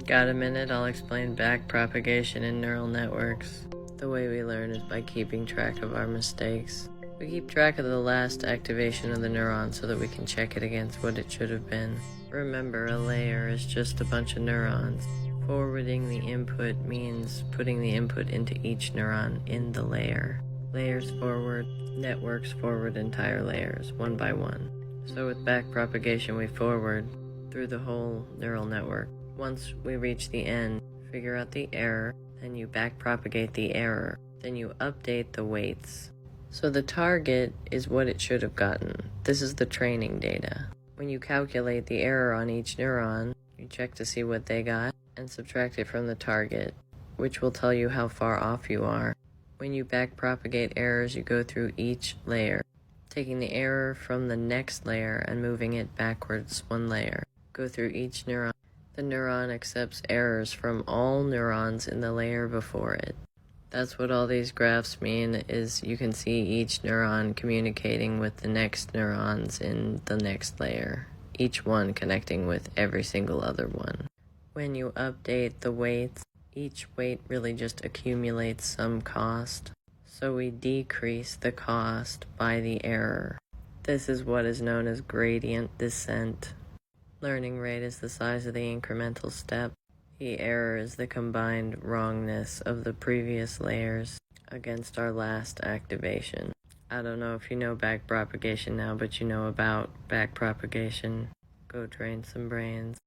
Got a minute? I'll explain backpropagation in neural networks. The way we learn is by keeping track of our mistakes. We keep track of the last activation of the neuron so that we can check it against what it should have been. Remember, a layer is just a bunch of neurons. Forwarding the input means putting the input into each neuron in the layer. Layers forward, networks forward entire layers, one by one. So with backpropagation, we forward through the whole neural network. Once we reach the end, figure out the error, then you backpropagate the error, then you update the weights. So the target is what it should have gotten. This is the training data. When you calculate the error on each neuron, you check to see what they got and subtract it from the target, which will tell you how far off you are. When you backpropagate errors, you go through each layer, taking the error from the next layer and moving it backwards one layer. Go through each neuron. The neuron accepts errors from all neurons in the layer before it. That's what all these graphs mean, is you can see each neuron communicating with the next neurons in the next layer, each one connecting with every single other one. When you update the weights, each weight really just accumulates some cost, so we decrease the cost by the error. This is what is known as gradient descent. Learning rate is the size of the incremental step. The error is the combined wrongness of the previous layers against our last activation. I don't know if you know backpropagation now, but you know about backpropagation. Go train some brains.